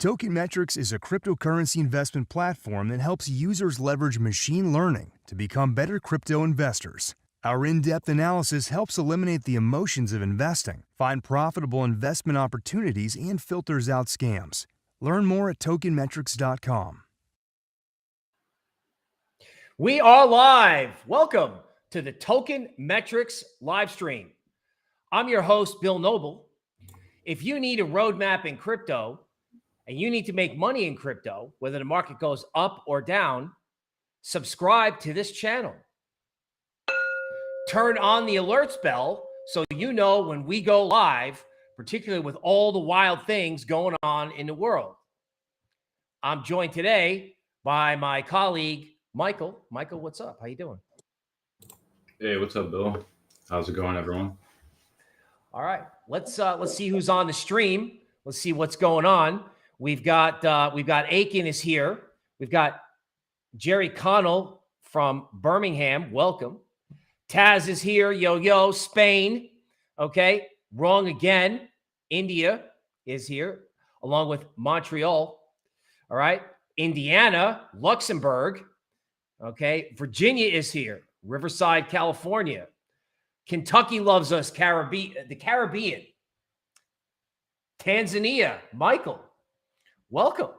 Token Metrics is a cryptocurrency investment platform that helps users leverage machine learning to become better crypto investors. Our in-depth analysis helps eliminate the emotions of investing, find profitable investment opportunities, and filters out scams. Learn more at tokenmetrics.com. We are live. Welcome to the Token Metrics live stream. I'm your host, Bill Noble. If you need a roadmap in crypto and you need to make money in crypto, whether the market goes up or down, subscribe to this channel. Turn on the alerts bell so you know when we go live, particularly with all the wild things going on in the world. I'm joined today by my colleague, Michael. Michael, what's up? How you doing? Hey, what's up, Bill? How's it going, everyone? All right, let's see who's on the stream. Let's see what's going on. We've got Aiken is here. We've got Jerry Connell from Birmingham. Welcome. Taz is here. Yo, Spain. Okay, wrong again. India is here, along with Montreal. All right, Indiana, Luxembourg. Okay, Virginia is here. Riverside, California. Kentucky loves us, the Caribbean. Tanzania, Michael, welcome.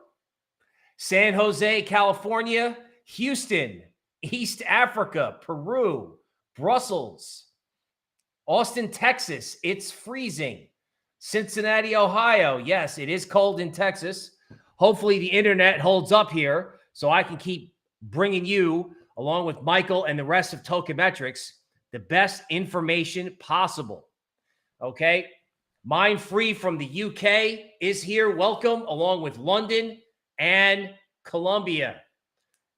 San Jose, California. Houston, East Africa, Peru, Brussels. Austin, Texas, it's freezing. Cincinnati, Ohio, yes, it is cold in Texas. Hopefully the internet holds up here so I can keep bringing you, along with Michael and the rest of Token Metrics, the best information possible. Okay. Mind Free from the UK is here. Welcome, along with London and Colombia.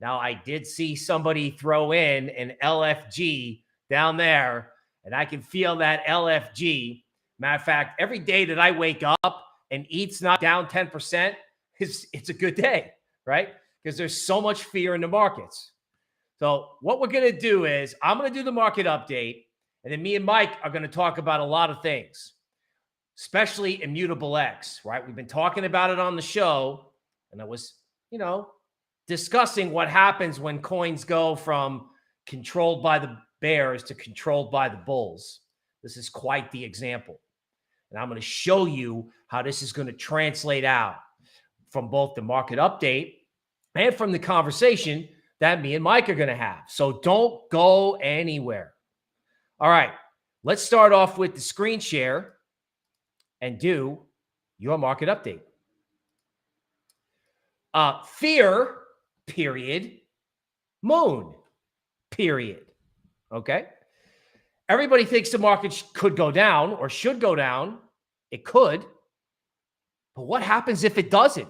Now, I did see somebody throw in an LFG down there, and I can feel that LFG. Matter of fact, every day that I wake up and ETH's not down 10%, it's a good day, right? Because there's so much fear in the markets. So what we're going to do is I'm going to do the market update, and then me and Mike are going to talk about a lot of things, especially Immutable X, right? We've been talking about it on the show, and I was, discussing what happens when coins go from controlled by the bears to controlled by the bulls. This is quite the example. And I'm going to show you how this is going to translate out from both the market update and from the conversation that me and Mike are going to have. So don't go anywhere. All right, let's start off with the screen share and do your market update. Fear, period. Moon, period. Okay. Everybody thinks the market could go down or should go down. It could. But what happens if it doesn't?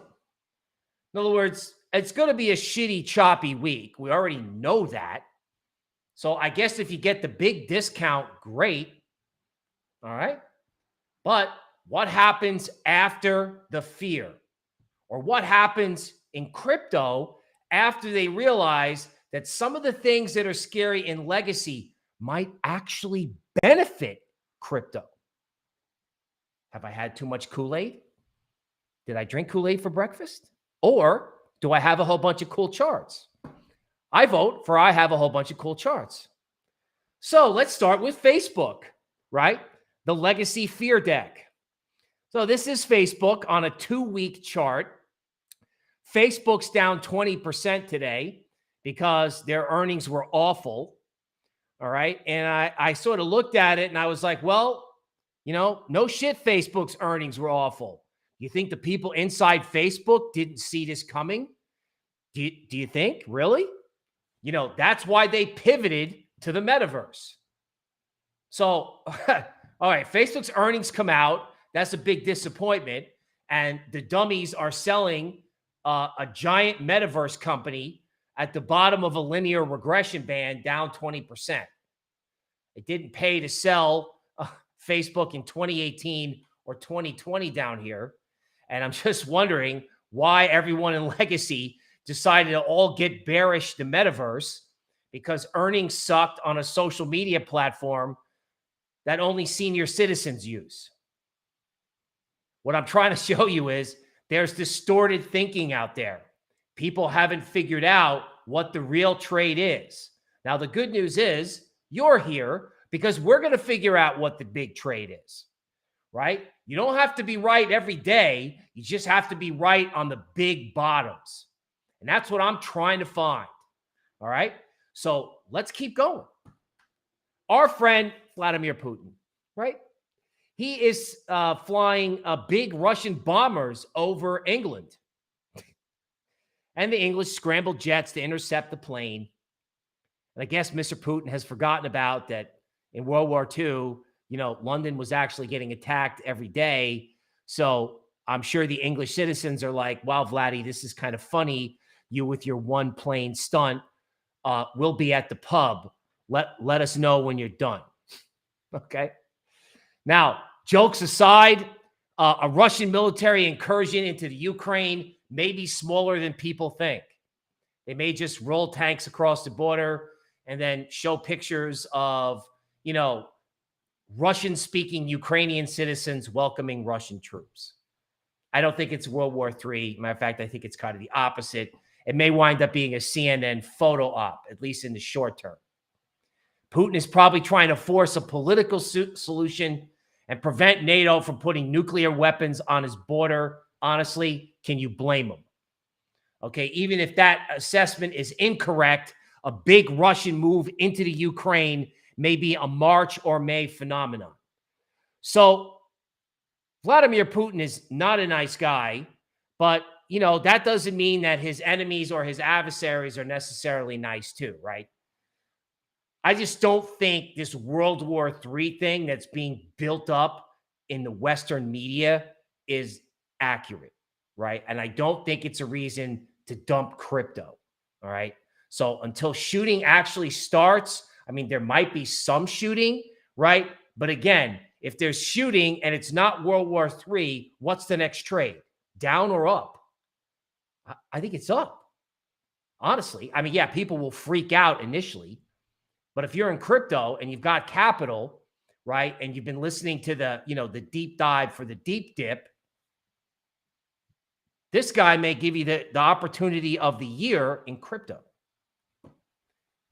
In other words, it's going to be a shitty, choppy week. We already know that. So I guess if you get the big discount, great. All right. But what happens after the fear? Or what happens in crypto after they realize that some of the things that are scary in legacy might actually benefit crypto? Have I had too much Kool-Aid? Did I drink Kool-Aid for breakfast? Or do I have a whole bunch of cool charts? I vote for I have a whole bunch of cool charts. So let's start with Facebook, right? The legacy fear deck. So this is Facebook on a 2-week chart. Facebook's down 20% today because their earnings were awful. All right. And I sort of looked at it and I was like, well, no shit, Facebook's earnings were awful. You think the people inside Facebook didn't see this coming? Do you think? Really? That's why they pivoted to the Metaverse. So, all right, Facebook's earnings come out. That's a big disappointment. And the dummies are selling a giant Metaverse company at the bottom of a linear regression band down 20%. It didn't pay to sell Facebook in 2018 or 2020 down here. And I'm just wondering why everyone in legacy decided to all get bearish the Metaverse, because earnings sucked on a social media platform that only senior citizens use. What I'm trying to show you is There's distorted thinking out there. People haven't figured out what the real trade is. Now, the good news is you're here because we're going to figure out what the big trade is, right? You don't have to be right every day. You just have to be right on the big bottoms. And that's what I'm trying to find. All right. So let's keep going. Our friend Vladimir Putin, right? He is flying big Russian bombers over England. And the English scrambled jets to intercept the plane. And I guess Mr. Putin has forgotten about that in World War II, London was actually getting attacked every day. So I'm sure the English citizens are like, wow, Vladdy, this is kind of funny. You with your one plane stunt. We'll be at the pub. Let us know when you're done. Okay. Now, jokes aside, a Russian military incursion into the Ukraine may be smaller than people think. They may just roll tanks across the border and then show pictures of, Russian-speaking Ukrainian citizens welcoming Russian troops. I don't think it's World War III. Matter of fact, I think it's kind of the opposite. It may wind up being a CNN photo op, at least in the short term. Putin is probably trying to force a political solution and prevent NATO from putting nuclear weapons on his border. Honestly, can you blame him? Okay, even if that assessment is incorrect, a big Russian move into the Ukraine may be a March or May phenomenon. So Vladimir Putin is not a nice guy, but, that doesn't mean that his enemies or his adversaries are necessarily nice too, right? I just don't think this World War III thing that's being built up in the Western media is accurate, right? And I don't think it's a reason to dump crypto, all right? So until shooting actually starts, there might be some shooting, right? But again, if there's shooting and it's not World War III, what's the next trade? Down or up? I think it's up. Honestly, yeah, people will freak out initially. But if you're in crypto and you've got capital, right, and you've been listening to the deep dive for the deep dip, this guy may give you the opportunity of the year in crypto.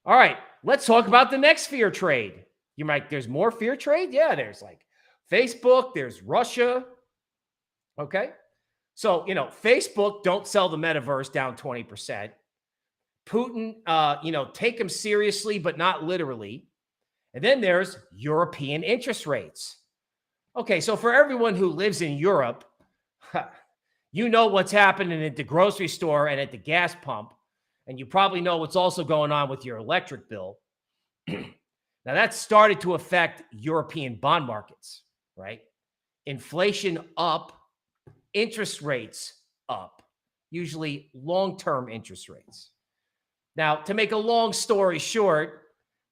All right, let's talk about the next fear trade. You're like, there's more fear trade? Yeah, there's like Facebook, there's Russia. Okay. So, Facebook, don't sell the metaverse, down 20%. Putin, take him seriously, but not literally. And then there's European interest rates. Okay, so for everyone who lives in Europe, you know what's happening at the grocery store and at the gas pump. And you probably know what's also going on with your electric bill. Now, that started to affect European bond markets, right? Inflation up, interest rates up, usually long-term interest rates. Now, to make a long story short,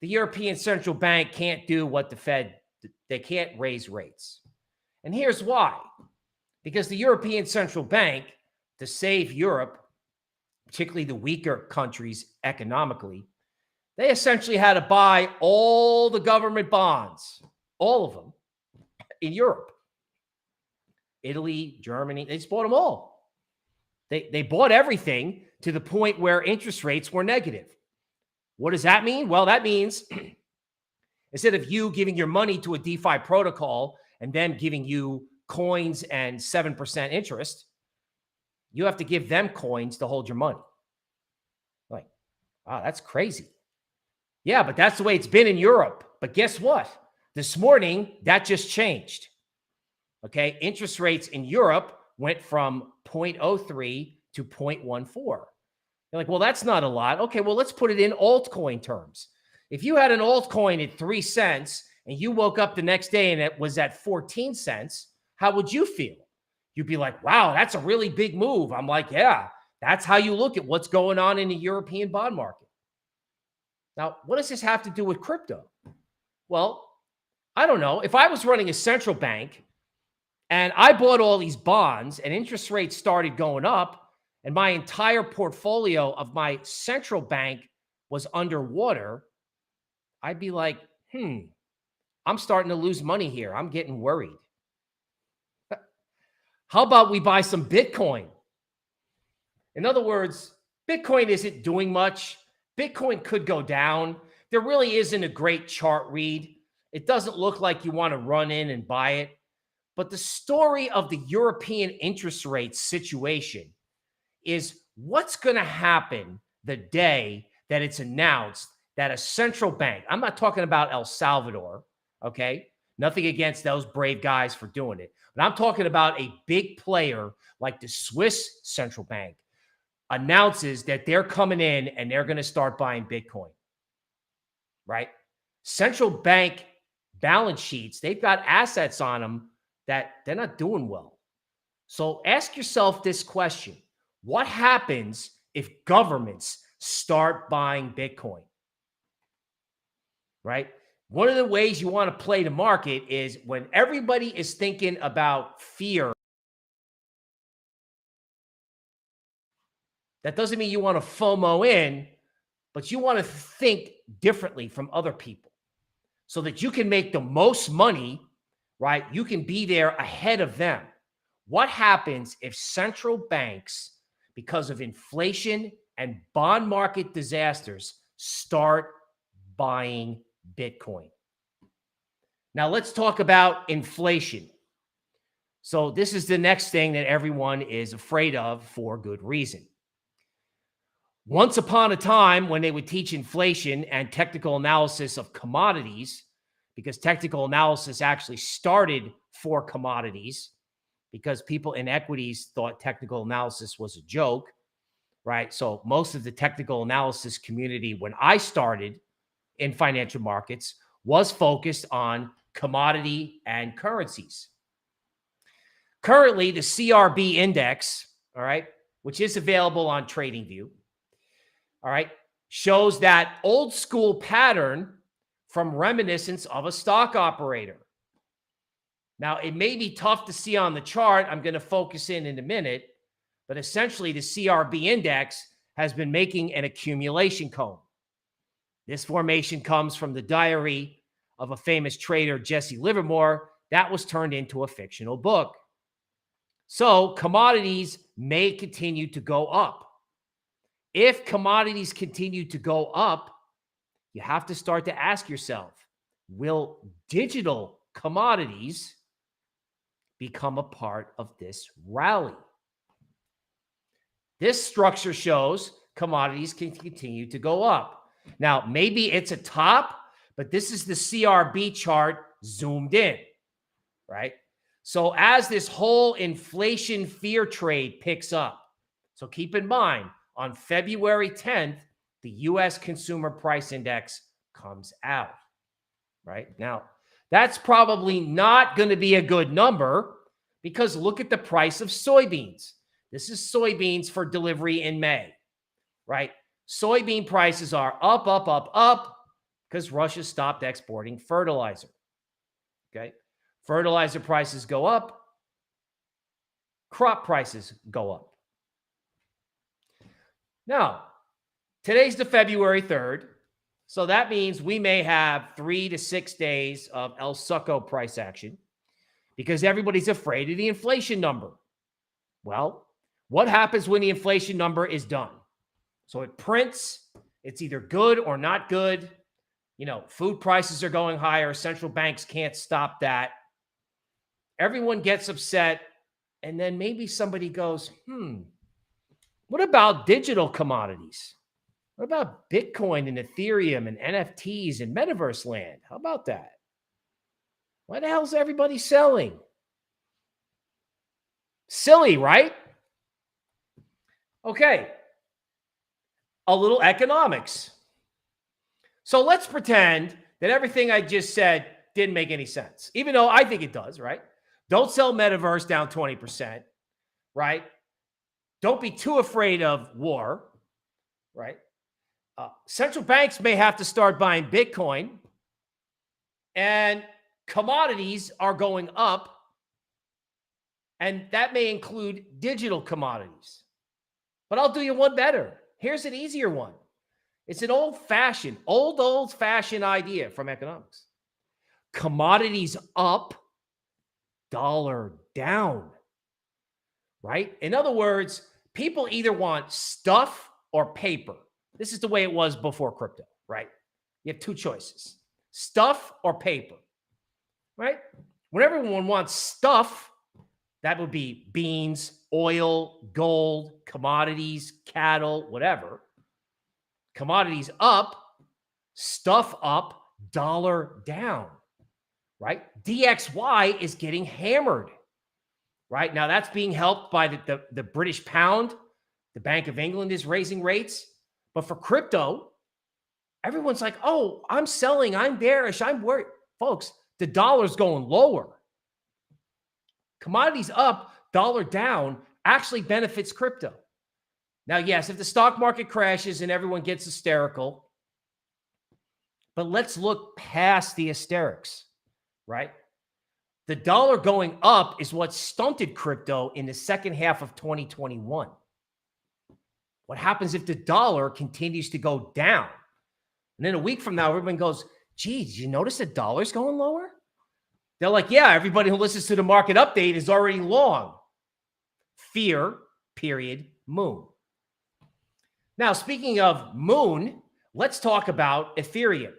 the European Central Bank can't do what the Fed, they can't raise rates. And here's why. Because the European Central Bank, to save Europe, particularly the weaker countries economically, they essentially had to buy all the government bonds, all of them, in Europe. Italy, Germany, they just bought them all. They bought everything to the point where interest rates were negative. What does that mean? Well, that means instead of you giving your money to a DeFi protocol and them giving you coins and 7% interest, you have to give them coins to hold your money. Like, wow, that's crazy. Yeah, but that's the way it's been in Europe. But guess what? This morning, that just changed. Okay, interest rates in Europe went from 0.03 to 0.14. You're like, well, that's not a lot. Okay, well, let's put it in altcoin terms. If you had an altcoin at 3 cents and you woke up the next day and it was at 14 cents, how would you feel? You'd be like, wow, that's a really big move. I'm like, yeah, that's how you look at what's going on in the European bond market. Now, what does this have to do with crypto? Well, I don't know. If I was running a central bank and I bought all these bonds and interest rates started going up and my entire portfolio of my central bank was underwater, I'd be like, I'm starting to lose money here. I'm getting worried. How about we buy some Bitcoin? In other words, Bitcoin isn't doing much. Bitcoin could go down. There really isn't a great chart read. It doesn't look like you want to run in and buy it. But the story of the European interest rate situation is what's going to happen the day that it's announced that a central bank, I'm not talking about El Salvador, okay? Nothing against those brave guys for doing it. But I'm talking about a big player like the Swiss central bank announces that they're coming in and they're going to start buying Bitcoin, right? Central bank balance sheets, they've got assets on them that they're not doing well. So ask yourself this question. What happens if governments start buying Bitcoin, right? One of the ways you want to play the market is when everybody is thinking about fear. That doesn't mean you want to FOMO in, but you want to think differently from other people so that you can make the most money, right? You can be there ahead of them. What happens if central banks, because of inflation and bond market disasters, start buying Bitcoin? Now let's talk about inflation. So this is the next thing that everyone is afraid of for good reason. Once upon a time when they would teach inflation and technical analysis of commodities, because technical analysis actually started for commodities, because people in equities thought technical analysis was a joke, right? So most of the technical analysis community, when I started in financial markets, was focused on commodity and currencies. Currently, the CRB index, all right, which is available on TradingView, all right, shows that old school pattern from reminiscence of a stock operator. Now, it may be tough to see on the chart. I'm going to focus in a minute, but essentially the CRB index has been making an accumulation cone. This formation comes from the diary of a famous trader, Jesse Livermore, that was turned into a fictional book. So commodities may continue to go up. If commodities continue to go up, you have to start to ask yourself, will digital commodities become a part of this rally? This structure shows commodities can continue to go up. Now, maybe it's a top, but this is the CRB chart zoomed in, right? So as this whole inflation fear trade picks up, so keep in mind, on February 10th, the U.S. Consumer Price Index comes out, right? Now, that's probably not going to be a good number because look at the price of soybeans. This is soybeans for delivery in May, right? Soybean prices are up, up, up, up because Russia stopped exporting fertilizer, okay? Fertilizer prices go up, crop prices go up. Now, today's the February 3rd, so that means we may have 3 to 6 days of El Succo price action because everybody's afraid of the inflation number. Well, what happens when the inflation number is done? So it prints, it's either good or not good. You know, food prices are going higher. Central banks can't stop that. Everyone gets upset. And then maybe somebody goes, what about digital commodities? What about Bitcoin and Ethereum and NFTs and Metaverse land? How about that? Why the hell is everybody selling? Silly, right? Okay. A little economics. So let's pretend that everything I just said didn't make any sense, even though I think it does, right? Don't sell Metaverse down 20%, right? Don't be too afraid of war, right? Central banks may have to start buying Bitcoin, and commodities are going up, and that may include digital commodities. But I'll do you one better. Here's an easier one. It's an old-fashioned idea from economics. Commodities up, dollar down. right? In other words, people either want stuff or paper. This is the way it was before crypto, right? You have two choices, stuff or paper, right? When everyone wants stuff, that would be beans, oil, gold, commodities, cattle, whatever. Commodities up, stuff up, dollar down, right? DXY is getting hammered, right? Now that's being helped by the British pound. The Bank of England is raising rates. But for crypto, everyone's like, oh, I'm selling, I'm bearish, I'm worried. Folks, the dollar's going lower. Commodities up, dollar down actually benefits crypto. Now, yes, if the stock market crashes and everyone gets hysterical, but let's look past the hysterics, right? The dollar going up is what stunted crypto in the second half of 2021. What happens if the dollar continues to go down? And then a week from now, everyone goes, gee, did you notice the dollar's going lower? They're like, yeah, everybody who listens to the market update is already long. Fear, period, moon. Now, speaking of moon, let's talk about Ethereum.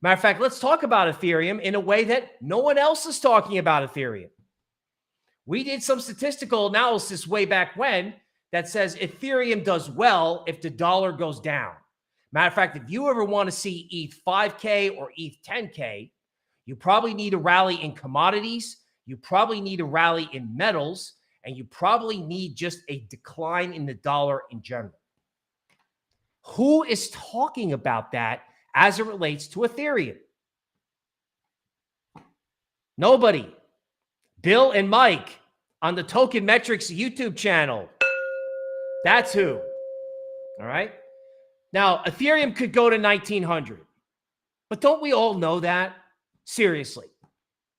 Matter of fact, let's talk about Ethereum in a way that no one else is talking about Ethereum. We did some statistical analysis way back when that says Ethereum does well if the dollar goes down. Matter of fact, if you ever want to see ETH 5K or ETH 10K, you probably need a rally in commodities, you probably need a rally in metals, and you probably need just a decline in the dollar in general. Who is talking about that as it relates to Ethereum? Nobody. Bill and Mike on the Token Metrics YouTube channel. That's who. All right. Now, Ethereum could go to 1900, but don't we all know that? Seriously.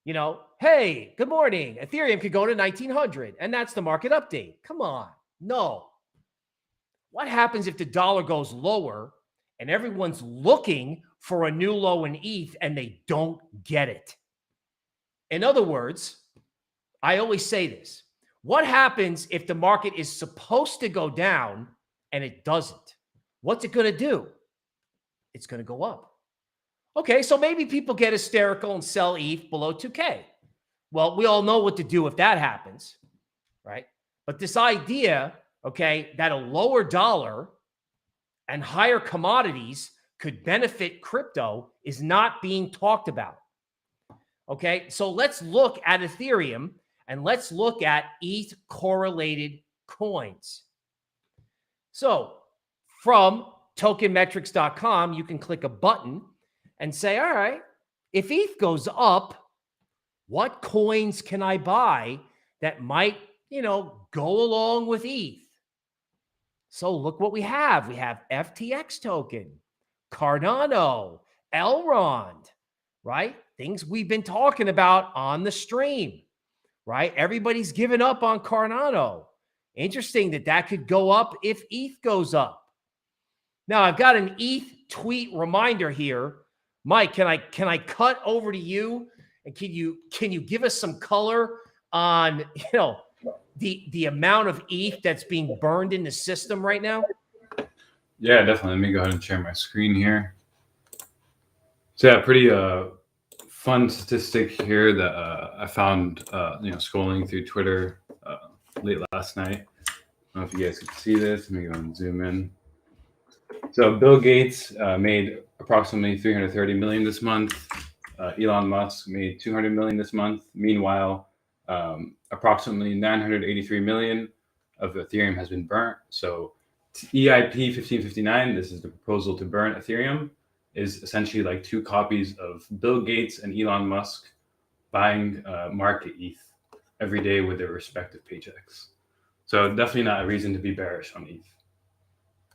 You know, hey, good morning. Ethereum could go to 1900, and that's the market update. Come on. No. What happens if the dollar goes lower and everyone's looking for a new low in ETH and they don't get it? In other words, I always say this. What happens if the market is supposed to go down and it doesn't? What's it going to do? It's going to go up. Okay, so maybe people get hysterical and sell ETH below 2K. Well, we all know what to do if that happens, right? But this idea, okay, that a lower dollar and higher commodities could benefit crypto is not being talked about. Okay, so let's look at Ethereum and let's look at ETH correlated coins. So from tokenmetrics.com, you can click a button and say, all right, if ETH goes up, what coins can I buy that might, go along with ETH? So look what we have. We have FTX token, Cardano, Elrond, right? Things we've been talking about on the stream, right? Everybody's given up on Cardano. Interesting that could go up if ETH goes up. Now, I've got an Eth Tweet Reminder here. Mike, can I cut over to you, and can you give us some color on the amount of ETH that's being burned in the system right now? Yeah, definitely. Let me go ahead and share my screen here. So yeah, pretty fun statistic here that I found scrolling through Twitter late last night. I don't know if you guys can see this. Let me go and zoom in. So Bill Gates made approximately $330 million this month. Elon Musk made $200 million this month. Meanwhile, approximately 983 million of Ethereum has been burnt. So EIP 1559, this is the proposal to burn Ethereum, is essentially like two copies of Bill Gates and Elon Musk buying market ETH every day with their respective paychecks. So definitely not a reason to be bearish on ETH.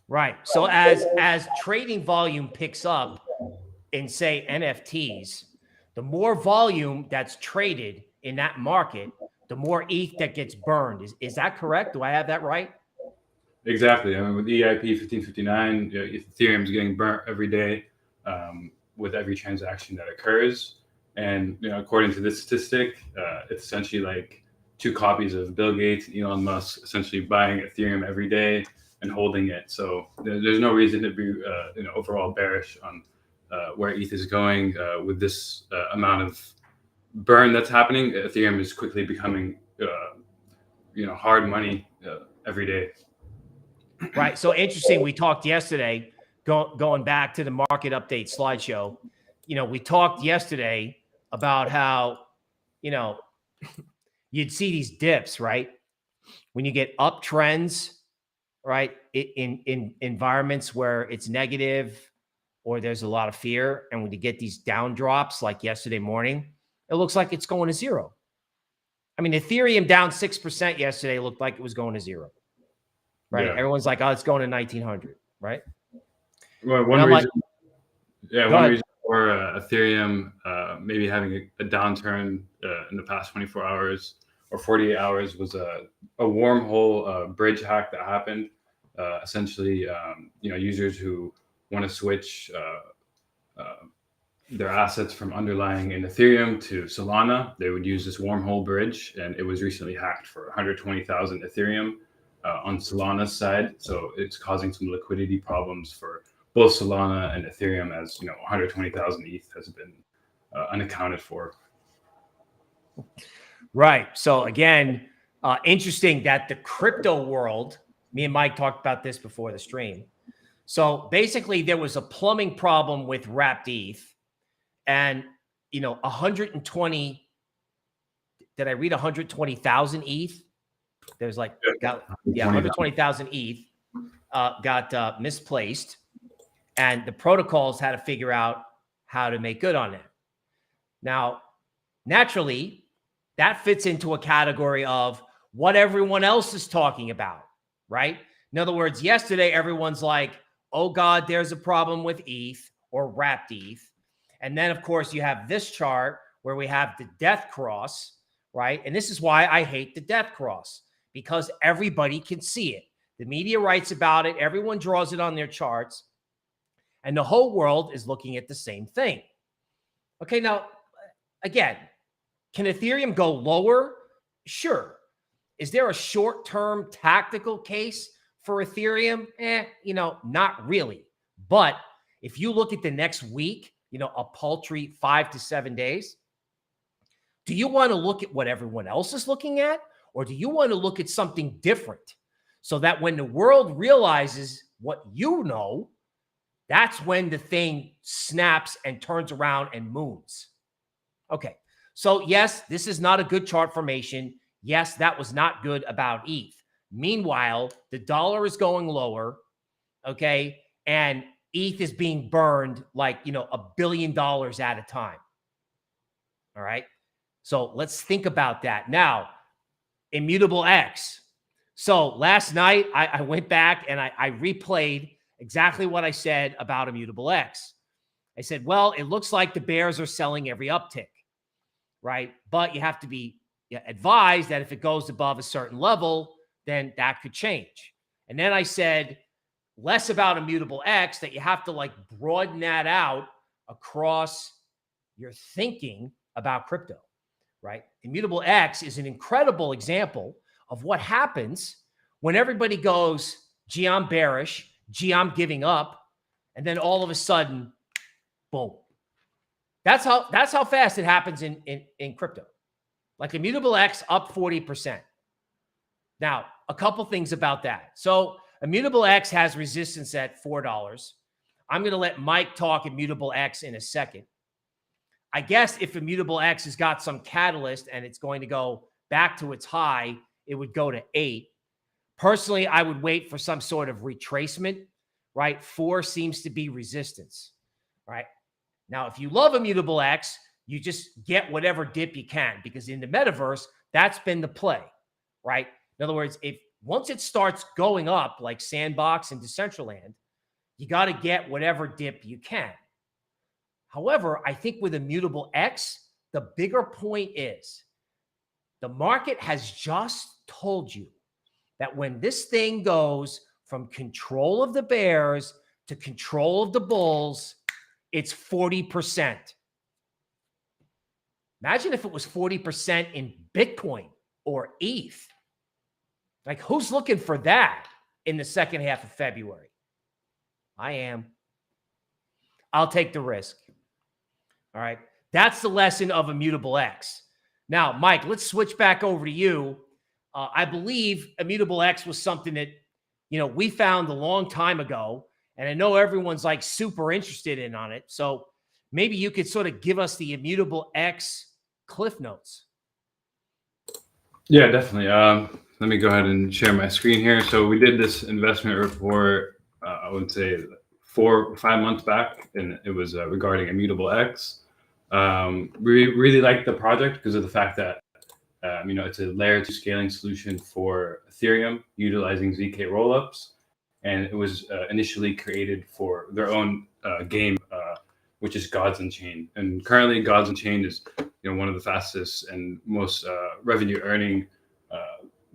Right. So as trading volume picks up in, say, NFTs, the more volume that's traded in that market, the more ETH that gets burned. Is that correct? Do I have that right? Exactly. I mean, with EIP 1559, Ethereum is getting burnt every day with every transaction that occurs. And according to this statistic, it's essentially like two copies of Bill Gates, Elon Musk, essentially buying Ethereum every day and holding it. So there's no reason to be overall bearish on where ETH is going with this amount of burn that's happening. Ethereum is quickly becoming hard money every day. Right. So interesting. We talked yesterday, going back to the market update slideshow. We talked yesterday about how, you'd see these dips, right? When you get uptrends, right, in environments where it's negative or there's a lot of fear. And when you get these down drops like yesterday morning, it looks like it's going to zero. I mean, Ethereum down 6% yesterday looked like it was going to zero, right? Yeah. Everyone's like, oh, it's going to 1900, right? Well, one reason for Ethereum maybe having a downturn in the past 24 hours or 48 hours was a wormhole bridge hack that happened. Essentially, users who want to switch their assets from underlying in Ethereum to Solana, they would use this wormhole bridge, and it was recently hacked for 120,000 Ethereum on Solana's side. So it's causing some liquidity problems for both Solana and Ethereum, as 120,000 ETH has been unaccounted for. Right. So again, interesting that the crypto world, me and Mike talked about this before the stream. So basically there was a plumbing problem with wrapped ETH, and 120, did I read 120,000 ETH? There's like, 120,000 ETH got misplaced, and the protocols had to figure out how to make good on it. Now, naturally, that fits into a category of what everyone else is talking about, right? In other words, yesterday, everyone's like, oh God, there's a problem with ETH or wrapped ETH. And then, of course, you have this chart where we have the death cross, right? And this is why I hate the death cross, because everybody can see it. The media writes about it. Everyone draws it on their charts. And the whole world is looking at the same thing. Okay, now, again, can Ethereum go lower? Sure. Is there a short-term tactical case for Ethereum? Not really. But if you look at the next week, a paltry 5 to 7 days, do you want to look at what everyone else is looking at? Or do you want to look at something different so that when the world realizes what you know, that's when the thing snaps and turns around and moons? Okay. So yes, this is not a good chart formation. Yes, that was not good about ETH. Meanwhile, the dollar is going lower, okay? And ETH is being burned like, $1 billion at a time. All right? So let's think about that. Now, Immutable X. So last night, I went back and I replayed exactly what I said about Immutable X. I said, well, it looks like the bears are selling every uptick, right? But you have to be advised that if it goes above a certain level, then that could change. And then I said less about Immutable X, that you have to broaden that out across your thinking about crypto, right? Immutable X is an incredible example of what happens when everybody goes, gee, I'm bearish, gee, I'm giving up, and then all of a sudden, boom. That's how fast it happens in crypto. Like Immutable X up 40%. Now, a couple things about that. So Immutable X has resistance at $4. I'm going to let Mike talk Immutable X in a second. I guess if Immutable X has got some catalyst and it's going to go back to its high, it would go to 8. Personally, I would wait for some sort of retracement, right? 4 seems to be resistance, right? Now, if you love Immutable X, you just get whatever dip you can, because in the metaverse, that's been the play, right? In other words, once it starts going up like Sandbox and Decentraland, you got to get whatever dip you can. However, I think with Immutable X, the bigger point is the market has just told you that when this thing goes from control of the bears to control of the bulls, it's 40%. Imagine if it was 40% in Bitcoin. or ETH. Like, who's looking for that in the second half of February? I am. I'll take the risk. All right. That's the lesson of Immutable X. Now, Mike, let's switch back over to you. I believe Immutable X was something that, we found a long time ago, and I know everyone's like super interested in on it. So maybe you could sort of give us the Immutable X cliff notes. Yeah, definitely. Let me go ahead and share my screen here. So we did this investment report, I would say 4 or 5 months back, and it was regarding Immutable X. We really liked the project because of the fact that it's a layer 2 scaling solution for Ethereum utilizing ZK rollups, and it was initially created for their own game, which is Gods Unchained. And currently, Gods Unchained is one of the fastest and most revenue earning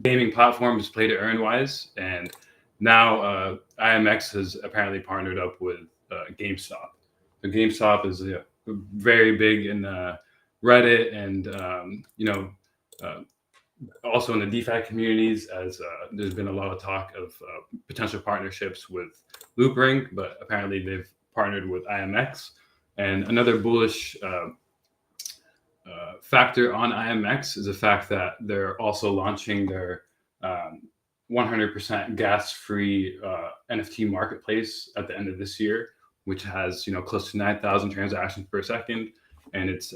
gaming platforms, play to earn wise. And now IMX has apparently partnered up with GameStop. So GameStop is very big in Reddit and also in the DeFi communities, as there's been a lot of talk of potential partnerships with Loopring, but apparently they've partnered with IMX. And another bullish factor on IMX is the fact that they're also launching their 100% gas-free NFT marketplace at the end of this year, which has close to 9,000 transactions per second, and it's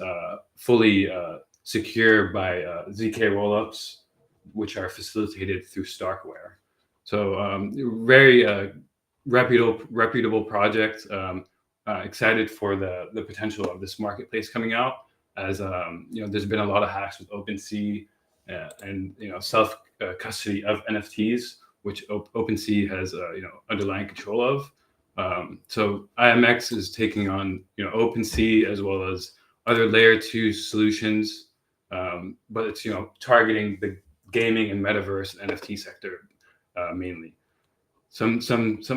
fully secure by ZK rollups, which are facilitated through Starkware. So very reputable project. Excited for the potential of this marketplace coming out, as there's been a lot of hacks with OpenSea and self custody of NFTs, which OpenSea has underlying control of. So IMX is taking on OpenSea as well as other layer 2 solutions, but it's targeting the gaming and metaverse NFT sector mainly. Some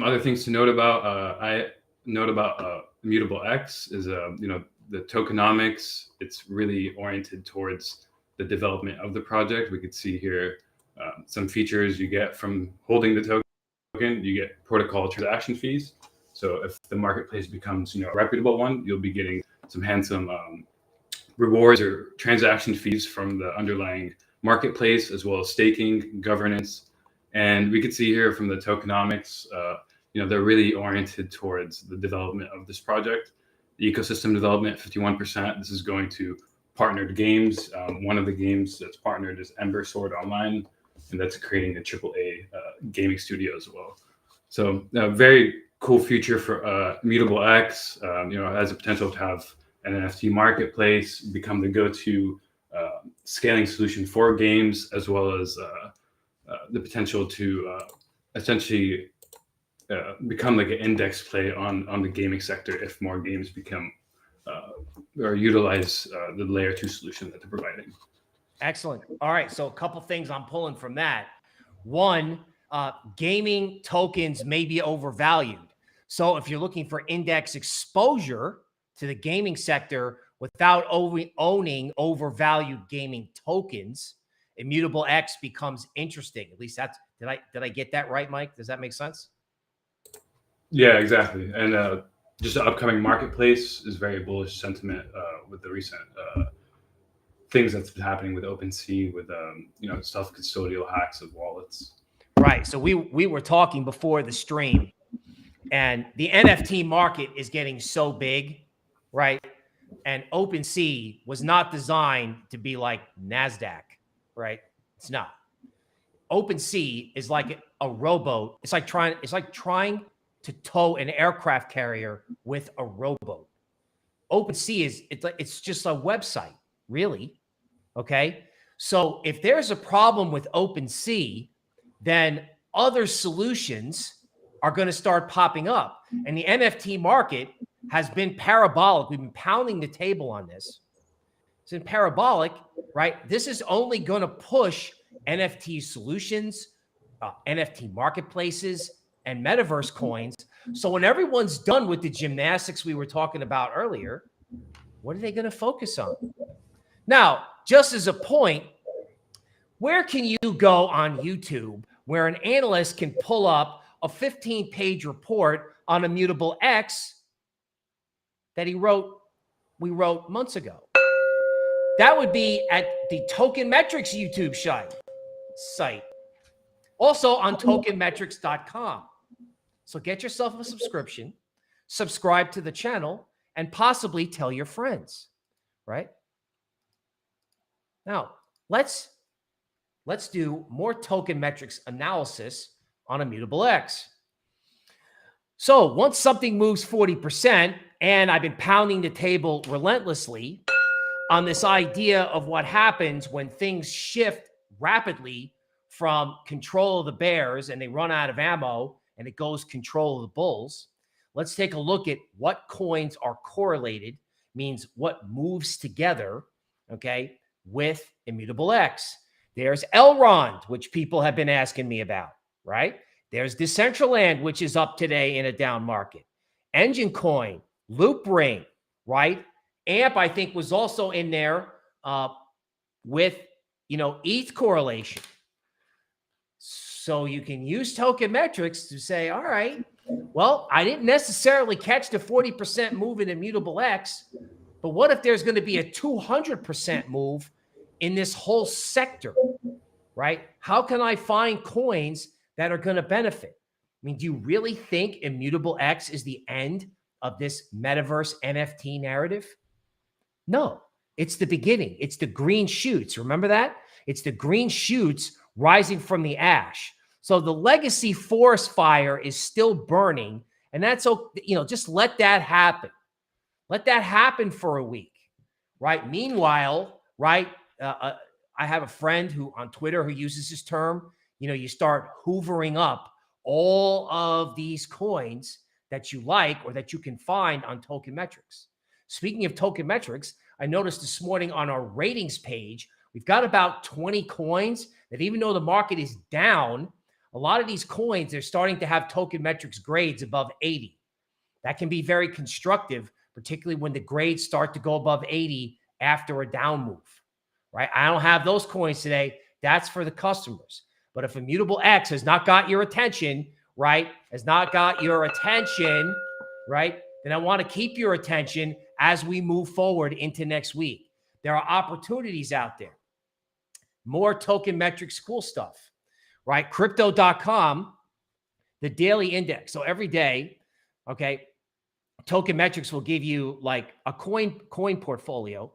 other things to note about Immutable X is the tokenomics. It's really oriented towards the development of the project. We could see here some features you get from holding the token. You get protocol transaction fees. So if the marketplace becomes a reputable one, you'll be getting some handsome rewards or transaction fees from the underlying marketplace, as well as staking, governance. And we could see here from the tokenomics, they're really oriented towards the development of this project. The ecosystem development, 51%. This is going to partnered games. One of the games that's partnered is Ember Sword Online, and that's creating a AAA gaming studio as well. So a very cool future for Immutable X. Has the potential to have an NFT marketplace, become the go-to scaling solution for games, as well as the potential to essentially become like an index play on the gaming sector if more games become or utilize the layer 2 solution that they're providing. Excellent. All right. So a couple things I'm pulling from that. One, gaming tokens may be overvalued. So if you're looking for index exposure to the gaming sector without owning overvalued gaming tokens, Immutable X becomes interesting. At least that's, did I get that right, Mike? Does that make sense? Yeah, exactly. And just the upcoming marketplace is very bullish sentiment with the recent things that's been happening with OpenSea, with self-custodial hacks of wallets. Right. So we were talking before the stream, and the NFT market is getting so big, right? And OpenSea was not designed to be like NASDAQ, right? It's not. OpenSea is like a rowboat. It's like trying to tow an aircraft carrier with a rowboat. OpenSea it's just a website, really. Okay. So if there's a problem with OpenSea, then other solutions are going to start popping up. And the NFT market has been parabolic. We've been pounding the table on this. It's been parabolic, right? This is only going to push NFT solutions, NFT marketplaces, and metaverse coins. So when everyone's done with the gymnastics we were talking about earlier, what are they going to focus on? Now, just as a point, Where can you go on YouTube where an analyst can pull up a 15-page report on Immutable X that we wrote months ago? That would be at the Token Metrics YouTube site. Also on tokenmetrics.com. So get yourself a subscription, subscribe to the channel, and possibly tell your friends, right? Now, let's do more token metrics analysis on Immutable X. So once something moves 40%, and I've been pounding the table relentlessly on this idea of what happens when things shift rapidly from control of the bears and they run out of ammo and it goes control of the bulls. Let's take a look at what coins are correlated, means what moves together, okay, with Immutable X. There's Elrond, which people have been asking me about, right? There's Decentraland, which is up today in a down market. Engine Coin, Loop Ring, right? AMP, I think, was also in there with, ETH correlation. So you can use Token Metrics to say, all right, well, I didn't necessarily catch the 40% move in Immutable X, but what if there's going to be a 200% move in this whole sector, right? How can I find coins that are going to benefit? I mean, do you really think Immutable X is the end of this Metaverse NFT narrative? No, it's the beginning. It's the green shoots. Remember that? It's the green shoots rising from the ash. So the legacy forest fire is still burning, and that's, just let that happen. Let that happen for a week, right? Meanwhile, right, I have a friend who on Twitter who uses this term, you start hoovering up all of these coins that you like or that you can find on Token Metrics. Speaking of Token Metrics, I noticed this morning on our ratings page, we've got about 20 coins that even though the market is down, a lot of these coins, they're starting to have Token Metrics grades above 80. That can be very constructive, particularly when the grades start to go above 80 after a down move, right? I don't have those coins today. That's for the customers. But if Immutable X has not got your attention, right, then I want to keep your attention as we move forward into next week. There are opportunities out there. More Token Metrics cool stuff, right? Crypto.com, the daily index. So every day, okay, Token Metrics will give you like a coin portfolio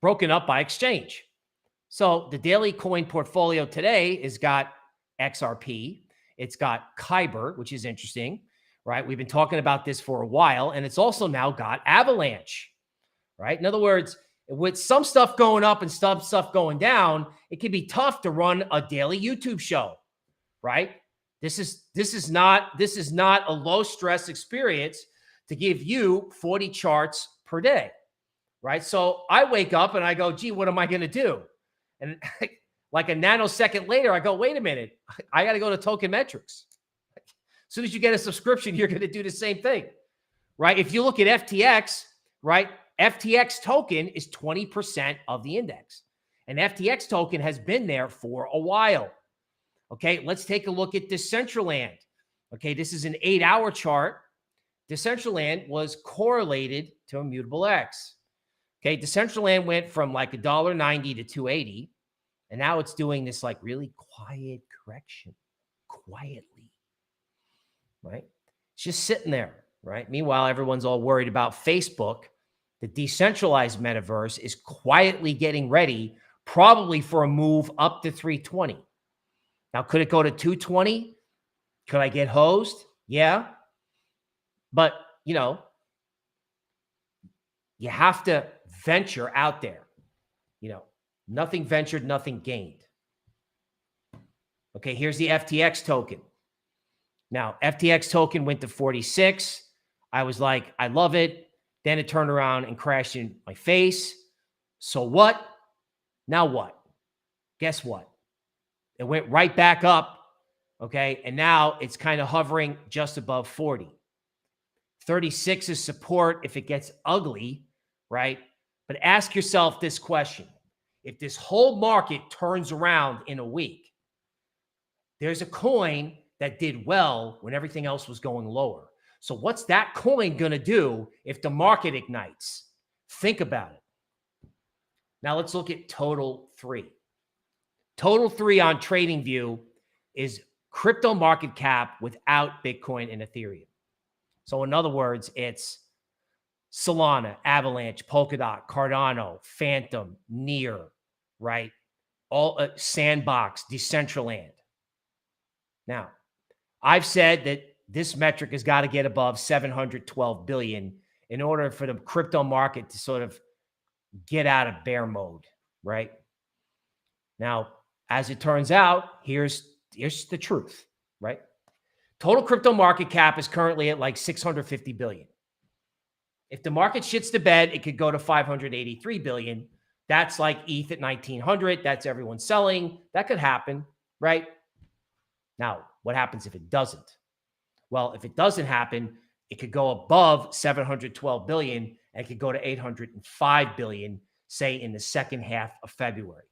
broken up by exchange. So the daily coin portfolio today has got XRP. It's got Kyber, which is interesting, right? We've been talking about this for a while, and it's also now got Avalanche, right? In other words, with some stuff going up and some stuff going down, it can be tough to run a daily YouTube show, right? This is not a low stress experience to give you 40 charts per day, right? So I wake up and I go, gee, what am I going to do? And like a nanosecond later, I go, wait a minute, I got to go to Token Metrics. As soon as you get a subscription, you're going to do the same thing, right? If you look at FTX, right? FTX token is 20% of the index. And FTX token has been there for a while. Okay, let's take a look at Decentraland. Okay, this is an 8-hour chart. Decentraland was correlated to Immutable X. Okay, Decentraland went from like $1.90 to $2.80, and now it's doing this like really quiet correction, quietly, right? It's just sitting there, right? Meanwhile, everyone's all worried about Facebook. The decentralized metaverse is quietly getting ready, probably for a move up to 320. Now, could it go to 220? Could I get hosed? Yeah. But, you have to venture out there. Nothing ventured, nothing gained. Okay, here's the FTX token. Now, FTX token went to 46. I was like, I love it. Then it turned around and crashed in my face. So what? Now what? Guess what? It went right back up, okay? And now it's kind of hovering just above 40. 36 is support if it gets ugly, right? But ask yourself this question. if this whole market turns around in a week, there's a coin that did well when everything else was going lower. So what's that coin going to do if the market ignites? Think about it. Now let's look at Total 3. Total 3 on TradingView is crypto market cap without Bitcoin and Ethereum. So in other words, it's Solana, Avalanche, Polkadot, Cardano, Phantom, Near, right? All Sandbox, Decentraland. Now, I've said that this metric has got to get above 712 billion in order for the crypto market to sort of get out of bear mode, right? Now, as it turns out, here's the truth, right? Total crypto market cap is currently at like 650 billion. If the market shits the bed, it could go to 583 billion. That's like ETH at 1900. That's everyone selling. That could happen, right? Now, what happens if it doesn't? Well, if it doesn't happen, it could go above 712 billion and it could go to 805 billion, say in the second half of February.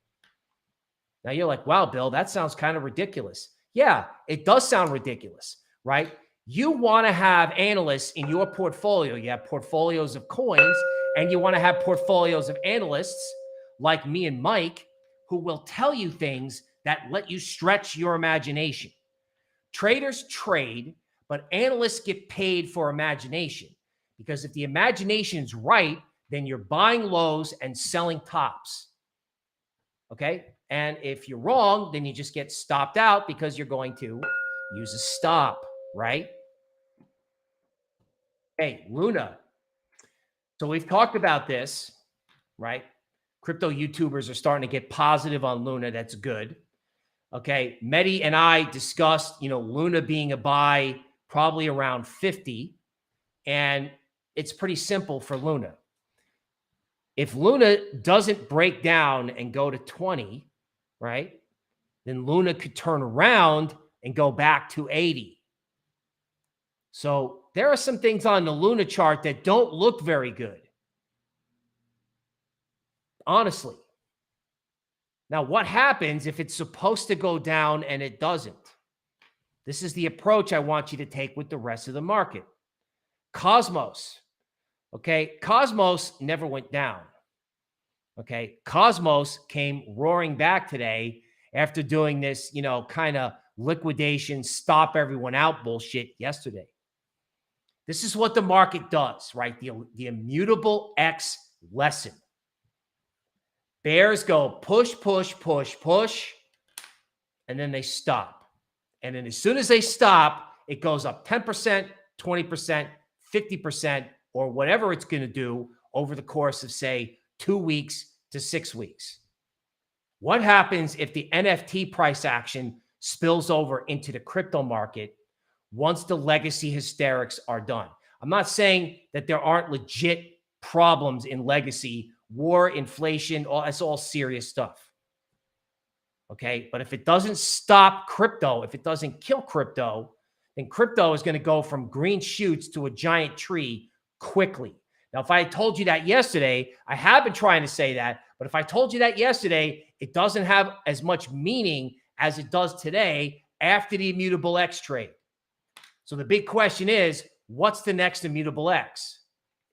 Now you're like, wow, Bill, that sounds kind of ridiculous. Yeah, it does sound ridiculous, right? You want to have analysts in your portfolio. You have portfolios of coins, and you want to have portfolios of analysts like me and Mike who will tell you things that let you stretch your imagination. Traders trade, but analysts get paid for imagination, because if the imagination is right, then you're buying lows and selling tops. Okay? And if you're wrong, then you just get stopped out because you're going to use a stop, right? Hey, Luna. So we've talked about this, right? Crypto YouTubers are starting to get positive on Luna. That's good. Okay. Mehdi and I discussed, Luna being a buy probably around 50. And it's pretty simple for Luna. If Luna doesn't break down and go to 20, right, then Luna could turn around and go back to 80. So there are some things on the Luna chart that don't look very good. Honestly. Now, what happens if it's supposed to go down and it doesn't? This is the approach I want you to take with the rest of the market. Cosmos. Okay. Cosmos never went down. Okay. Cosmos came roaring back today after doing this, kind of liquidation, stop everyone out bullshit yesterday. This is what the market does, right? The immutable X lesson. Bears go push, push, push, push, and then they stop. And then as soon as they stop, it goes up 10%, 20%, 50%, or whatever it's going to do over the course of, say, 2 weeks to 6 weeks. What happens if the NFT price action spills over into the crypto market once the legacy hysterics are done? I'm not saying that there aren't legit problems in legacy, war, inflation, that's all serious stuff. Okay. But if it doesn't stop crypto, if it doesn't kill crypto, then crypto is going to go from green shoots to a giant tree quickly. Now, if I had told you that yesterday, I have been trying to say that, but if I told you that yesterday, it doesn't have as much meaning as it does today after the immutable X trade. So the big question is, what's the next immutable X?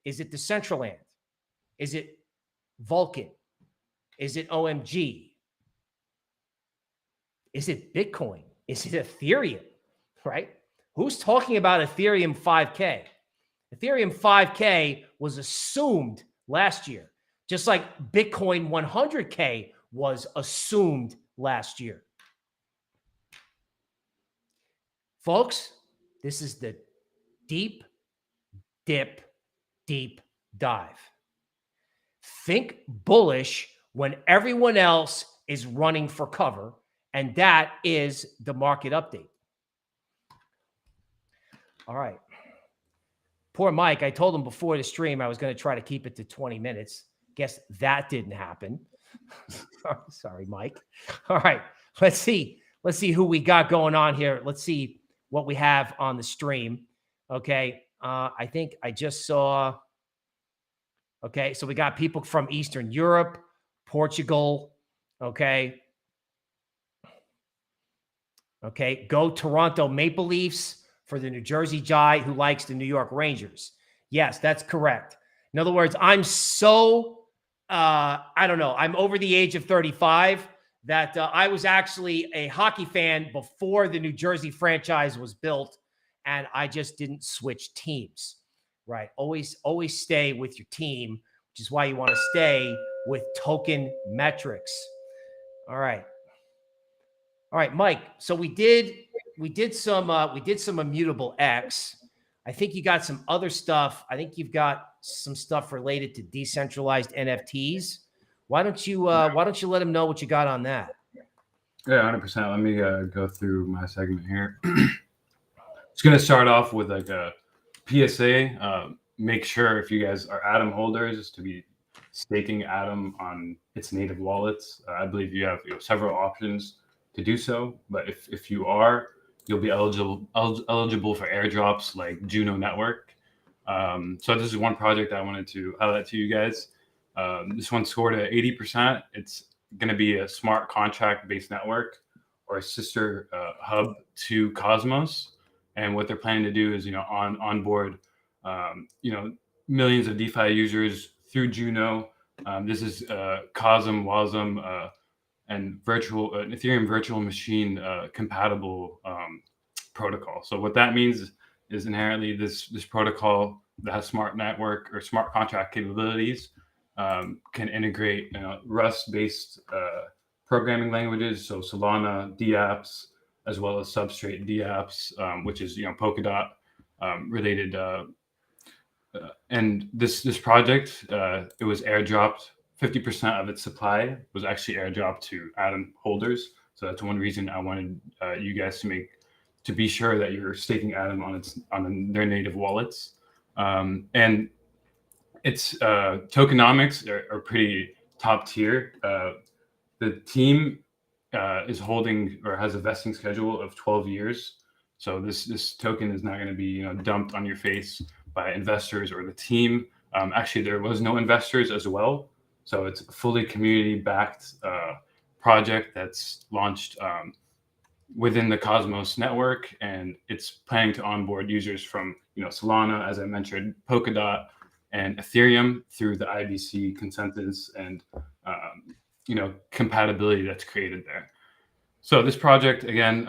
Is it Decentraland? Is it Vulcan? Is it OMG? Is it Bitcoin? Is it Ethereum? Right? Who's talking about Ethereum 5K? Ethereum 5K was assumed last year, just like Bitcoin 100K was assumed last year. Folks, this is the deep dip, deep dive. Think bullish when everyone else is running for cover, and that is the market update. All right. Poor Mike, I told him before the stream I was going to try to keep it to 20 minutes. Guess that didn't happen. Sorry, Mike. All right. Let's see who we got going on here. Let's see what we have on the stream. Okay. I think I just saw. Okay. So we got people from Eastern Europe, Portugal, Okay. Okay. Go Toronto Maple Leafs for the New Jersey guy who likes the New York Rangers. Yes, that's correct. In other words, I'm so, I don't know, I'm over the age of 35 that I was actually a hockey fan before the New Jersey franchise was built, and I just didn't switch teams, right? Always stay with your team, which is why you want to stay with Token Metrics. All right. All right, Mike. So we did some immutable X. I think you got some other stuff. I think you've got some stuff related to decentralized NFTs. Why don't you let them know what you got on that? Yeah, 100%. Let me go through my segment here. It's going to start off with like a PSA. Make sure if you guys are Atom holders to be staking Atom on its native wallets. I believe you have several options to do so, but if you are, you'll be eligible for airdrops like Juno Network. So this is one project I wanted to highlight to you guys. This one scored at 80%. It's going to be a smart contract based network or a sister hub to Cosmos. And what they're planning to do is, onboard, millions of DeFi users through Juno. This is Cosm, Wasm, and Ethereum virtual machine compatible protocol. So what that means is inherently this protocol that has smart network or smart contract capabilities can integrate Rust-based programming languages, so Solana, DApps, as well as Substrate DApps, which is Polkadot related. And this project, it was airdropped. 50% of its supply was actually airdropped to Atom holders. So that's one reason I wanted you guys to be sure that you're staking Atom on their native wallets. And its tokenomics are pretty top tier. The team is holding or has a vesting schedule of 12 years. So this token is not going to be dumped on your face by investors or the team. Actually, there was no investors as well. So it's a fully community-backed project that's launched within the Cosmos network, and it's planning to onboard users from Solana, as I mentioned, Polkadot, and Ethereum through the IBC consensus and compatibility that's created there. So this project, again,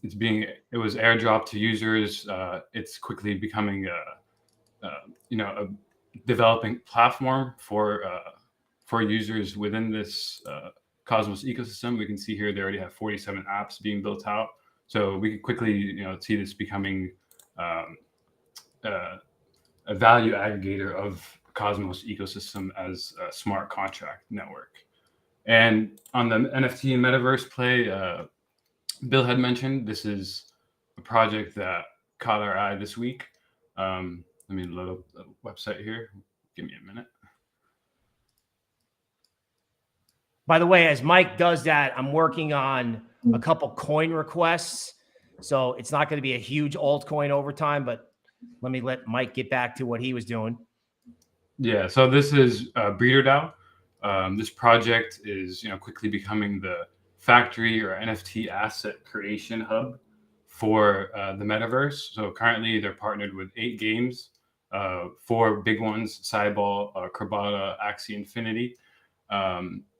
it was airdropped to users. It's quickly becoming a developing platform for users within this Cosmos ecosystem. We can see here they already have 47 apps being built out. So we can quickly see this becoming a value aggregator of Cosmos ecosystem as a smart contract network. And on the NFT and Metaverse play, Bill had mentioned this is a project that caught our eye this week. Let me load up the website here. Give me a minute. By the way, as Mike does that, I'm working on a couple coin requests. So it's not going to be a huge altcoin overtime, but let Mike get back to what he was doing. Yeah, so this is BreederDAO. This project is quickly becoming the factory or NFT asset creation hub for the Metaverse. So currently they're partnered with 8 games, 4 big ones: Cyball, Crabata, Axie Infinity.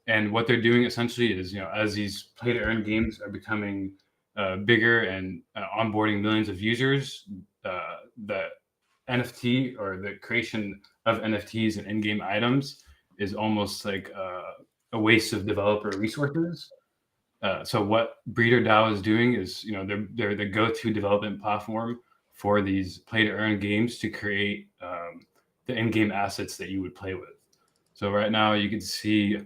And what they're doing essentially is, as these play-to-earn games are becoming bigger and onboarding millions of users, the NFT or the creation of NFTs and in-game items is almost like a waste of developer resources. So what BreederDAO is doing is, they're the go-to development platform for these play-to-earn games to create the in-game assets that you would play with. So right now you can see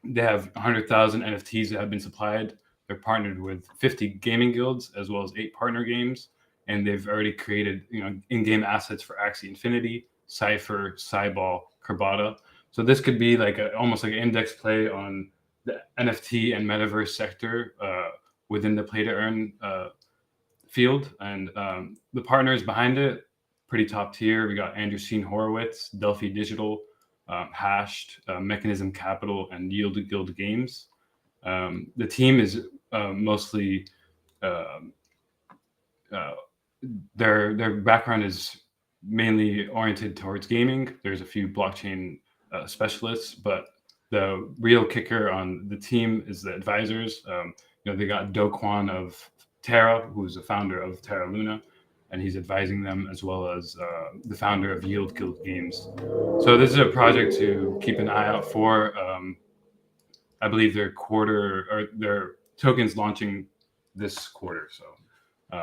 they have 100,000 NFTs that have been supplied. They're partnered with 50 gaming guilds as well as 8 partner games, and they've already created in-game assets for Axie Infinity, Cypher, Cyball, Crabata. So this could be like almost like an index play on the NFT and Metaverse sector within the play-to-earn field. And the partners behind it, pretty top tier. We got Andreessen Horowitz, Delphi Digital, Hashed, Mechanism Capital, and Yield Guild Games. The team is mostly their background is mainly oriented towards gaming. There's a few blockchain specialists, but the real kicker on the team is the advisors. They got Do Kwon of Terra, who's the founder of Terra Luna, and he's advising them, as well as the founder of Yield Guild Games. So this is a project to keep an eye out for. I believe their tokens launching this quarter. So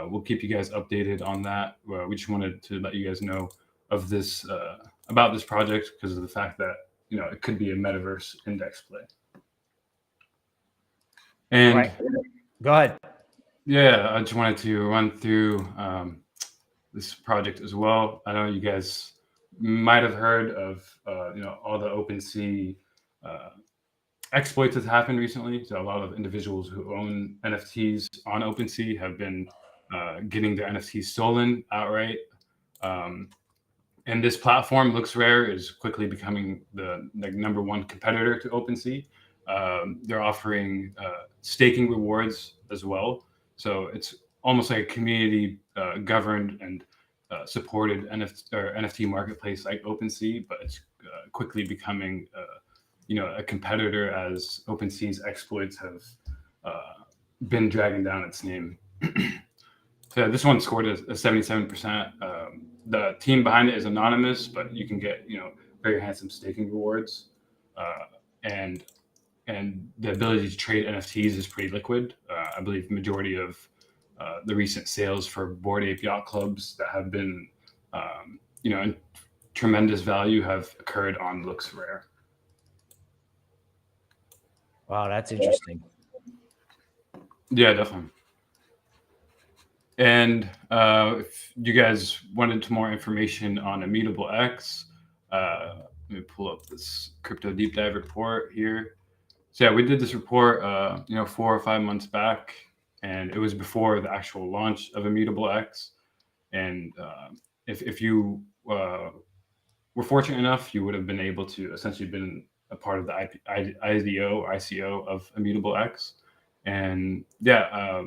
we'll keep you guys updated on that. We just wanted to let you guys know of this about this project because of the fact that it could be a metaverse index play. And right. Go ahead. Yeah, I just wanted to run through this project as well. I know you guys might have heard of all the OpenSea exploits that happened recently. So a lot of individuals who own NFTs on OpenSea have been getting their NFTs stolen outright. And this platform, LooksRare, is quickly becoming the number one competitor to OpenSea. They're offering staking rewards as well. So it's almost like a community governed and supported NFT marketplace like OpenSea, but it's quickly becoming a competitor as OpenSea's exploits have been dragging down its name. So this one scored a 77%. The team behind it is anonymous, but you can get very handsome staking rewards, and the ability to trade NFTs is pretty liquid. I believe the majority of the recent sales for Bored Ape Yacht Clubs that have been in tremendous value have occurred on LooksRare. Wow, that's interesting. Yeah, definitely. And if you guys wanted more information on Immutable X, let me pull up this crypto deep dive report here. So yeah, we did this report 4 or 5 months back, and it was before the actual launch of Immutable X. And if you were fortunate enough, you would have been able to essentially been a part of the ICO of Immutable X. And yeah,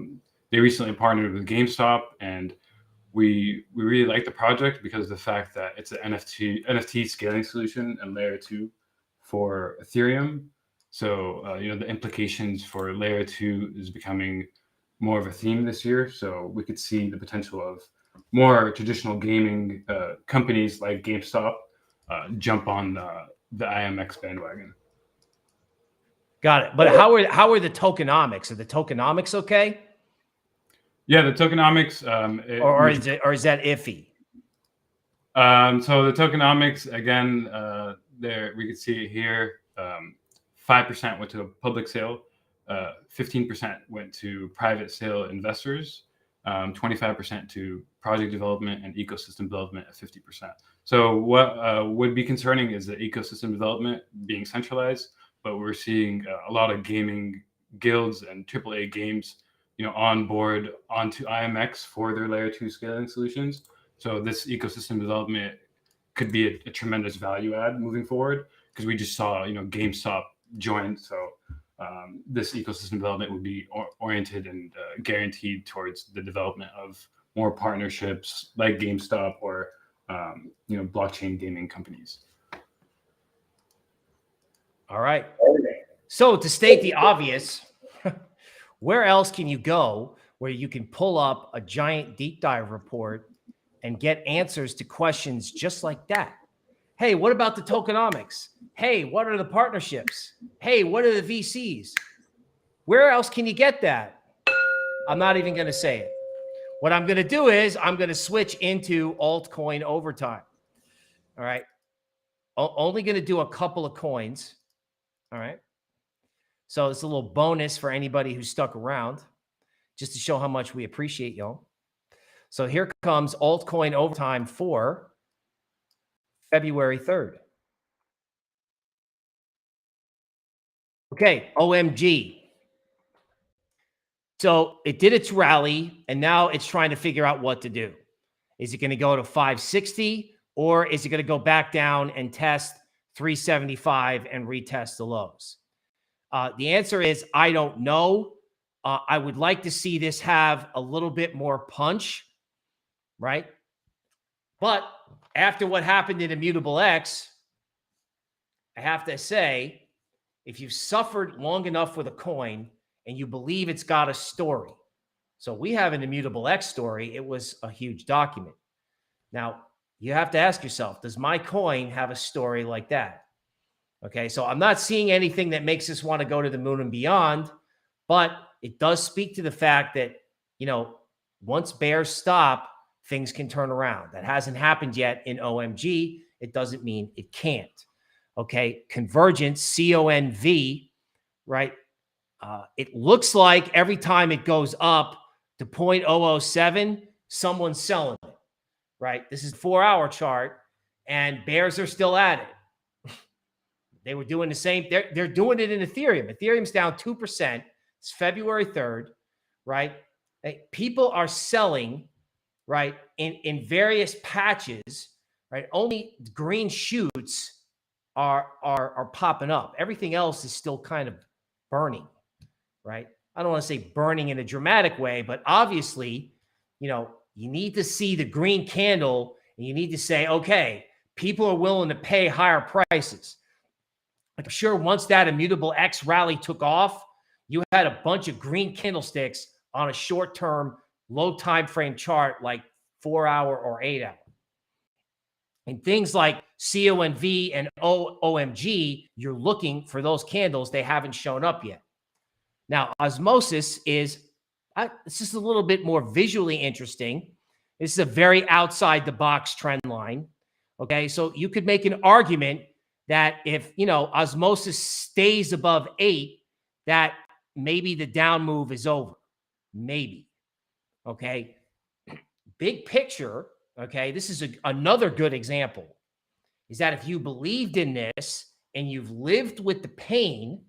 they recently partnered with GameStop, and we really like the project because of the fact that it's an NFT scaling solution and layer 2 for Ethereum. So the implications for layer 2 is becoming more of a theme this year. So we could see the potential of more traditional gaming companies like GameStop jump on the IMX bandwagon. Got it. But how are the tokenomics? Are the tokenomics okay? Yeah, the tokenomics, or is that iffy? So the tokenomics, again, there we can see it here. 5% went to a public sale, 15% went to private sale investors, 25% to project development and ecosystem development at 50%. So what would be concerning is the ecosystem development being centralized, but we're seeing a lot of gaming guilds and AAA games on board onto IMX for their layer 2 scaling solutions. So this ecosystem development could be a tremendous value add moving forward, because we just saw GameStop join. So this ecosystem development would be oriented and guaranteed towards the development of more partnerships like GameStop or blockchain gaming companies. All right. So to state the obvious, where else can you go where you can pull up a giant deep dive report and get answers to questions just like that? Hey, what about the tokenomics? Hey, what are the partnerships? Hey, what are the VCs? Where else can you get that? I'm not even going to say it. What I'm going to do is I'm going to switch into Altcoin Overtime. All right. Only going to do a couple of coins. All right. So it's a little bonus for anybody who stuck around, just to show how much we appreciate y'all. So here comes Altcoin Overtime for February 3rd. Okay, OMG. So it did its rally, and now it's trying to figure out what to do. Is it going to go to 560, or is it going to go back down and test 375 and retest the lows? The answer is I don't know. I would like to see this have a little bit more punch, right? But after what happened in Immutable X, I have to say, if you've suffered long enough with a coin and you believe it's got a story, so we have an Immutable X story, it was a huge document. Now, you have to ask yourself, does my coin have a story like that? Okay, so I'm not seeing anything that makes us want to go to the moon and beyond, but it does speak to the fact that, you know, once bears stop, things can turn around. That hasn't happened yet in OMG. It doesn't mean it can't. Okay, convergence, CONV, right? It looks like every time it goes up to 0.007, someone's selling it, right? This is a 4-hour chart, and bears are still at it. They were doing the same. They're doing it in Ethereum. Ethereum's down 2%. It's February 3rd, right? People are selling, right, in various patches, right? Only green shoots are popping up. Everything else is still kind of burning, right? I don't want to say burning in a dramatic way, but obviously, you know, you need to see the green candle and you need to say, okay, people are willing to pay higher prices. I'm sure once that Immutable X rally took off, you had a bunch of green candlesticks on a short-term, low time frame chart like 4-hour or 8-hour. And things like CONV and OMG, you're looking for those candles. They haven't shown up yet. Now, osmosis is it's just a little bit more visually interesting. This is a very outside-the-box trend line. Okay, so you could make an argument that if, you know, osmosis stays above 8, that maybe the down move is over. Maybe. Okay. Big picture. Okay. This is another good example is that if you believed in this and you've lived with the pain,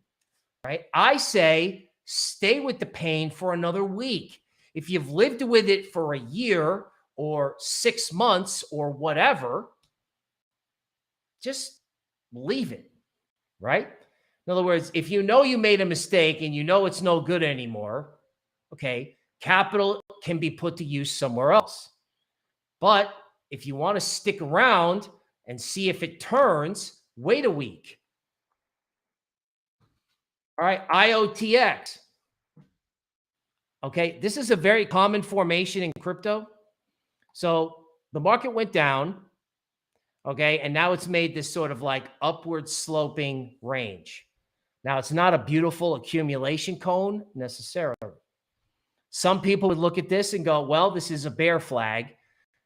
right? I say stay with the pain for another week. If you've lived with it for a year or 6 months or whatever, just leave it, right? In other words, if you know you made a mistake and you know it's no good anymore, okay, capital can be put to use somewhere else. But if you want to stick around and see if it turns, wait a week. All right, IOTX. Okay, this is a very common formation in crypto. So the market went down. Okay, and now it's made this sort of like upward sloping range. Now, it's not a beautiful accumulation cone necessarily. Some people would look at this and go, well, this is a bear flag.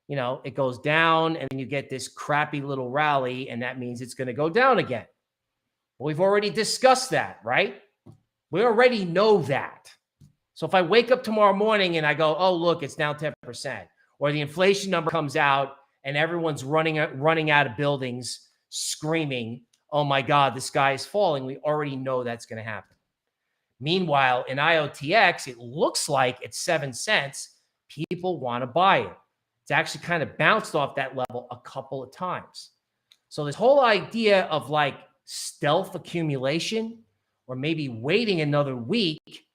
You know, it goes down and then you get this crappy little rally, and that means it's going to go down again. Well, we've already discussed that, right? We already know that. So if I wake up tomorrow morning and I go, oh, look, it's down 10%, or the inflation number comes out and everyone's running out of buildings screaming, oh my God, the sky is falling, we already know that's going to happen. Meanwhile, in IOTX, it looks like at 7 cents, people want to buy it. It's actually kind of bounced off that level a couple of times. So this whole idea of like stealth accumulation or maybe waiting another week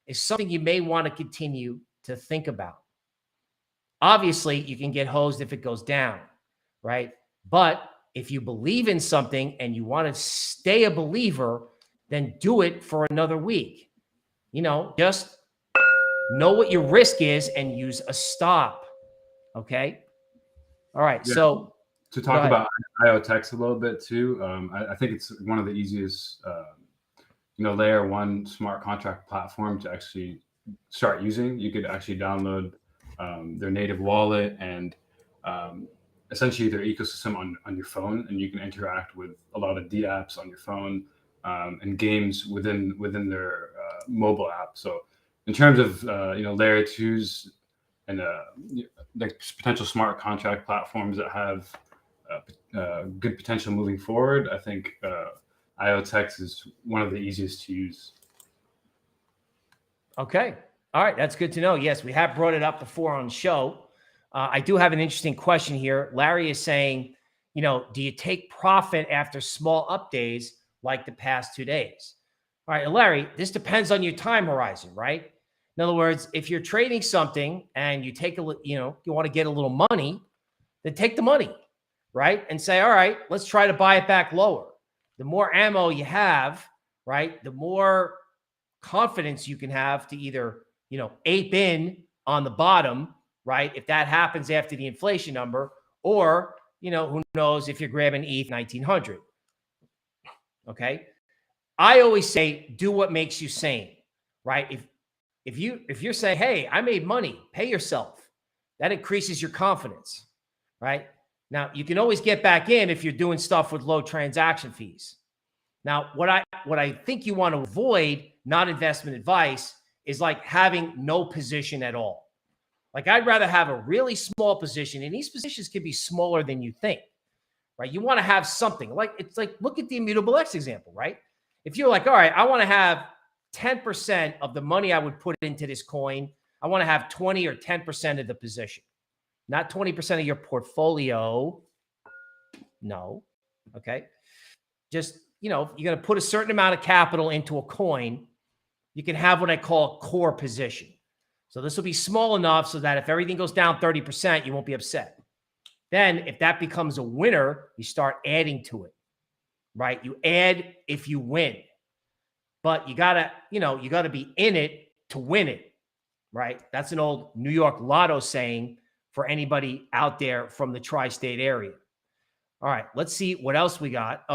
is something you may want to continue to think about. Obviously, you can get hosed if it goes down, right? But if you believe in something and you want to stay a believer, then do it for another week. You know, just know what your risk is and use a stop. Okay. All right. Yeah. So to talk about IOTX a little bit too, I think it's one of the easiest, layer one smart contract platform to actually start using. You could actually download their native wallet and essentially their ecosystem on your phone, and you can interact with a lot of dApps on your phone and games within their mobile app. So in terms of layer twos and like potential smart contract platforms that have good potential moving forward, I think IOTX is one of the easiest to use. Okay. All right. That's good to know. Yes, we have brought it up before on the show. I do have an interesting question here. Larry is saying, do you take profit after small up days like the past 2 days? All right, Larry, this depends on your time horizon, right? In other words, if you're trading something and you take you want to get a little money, then take the money, right? And say, all right, let's try to buy it back lower. The more ammo you have, right, the more confidence you can have to either, ape in on the bottom, right? If that happens after the inflation number, or, who knows if you're grabbing ETH 1900. Okay. I always say, do what makes you sane, right? If you're saying, hey, I made money, pay yourself, that increases your confidence, right? Now, you can always get back in if you're doing stuff with low transaction fees. Now, what I think you want to avoid, not investment advice, is like having no position at all. Like, I'd rather have a really small position, and these positions can be smaller than you think, right? You want to have something it's like, look at the Immutable X example, right? If you're like, all right, I want to have 10% of the money I would put into this coin, I want to have 20 or 10% of the position, not 20% of your portfolio. No. Okay. Just, you're going to put a certain amount of capital into a coin, you can have what I call a core position. So this will be small enough so that if everything goes down 30%, you won't be upset. Then if that becomes a winner, you start adding to it, right? You add if you win, but you gotta be in it to win it, right? That's an old New York Lotto saying for anybody out there from the tri-state area. All right, let's see what else we got.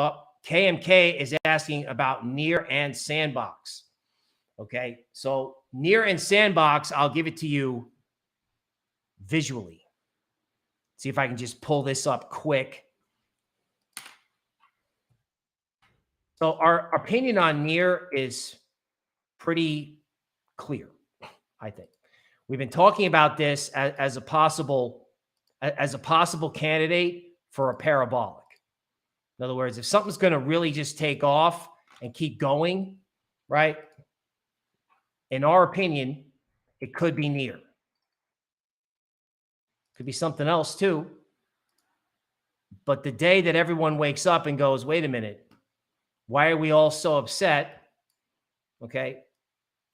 KMK is asking about Near and Sandbox. Okay, so Near and Sandbox, I'll give it to you visually. See if I can just pull this up quick. So our opinion on Near is pretty clear, I think. We've been talking about this as a possible candidate for a parabolic. In other words, if something's going to really just take off and keep going, right? In our opinion, it could be Near. Could be something else too. But the day that everyone wakes up and goes, wait a minute, why are we all so upset? Okay.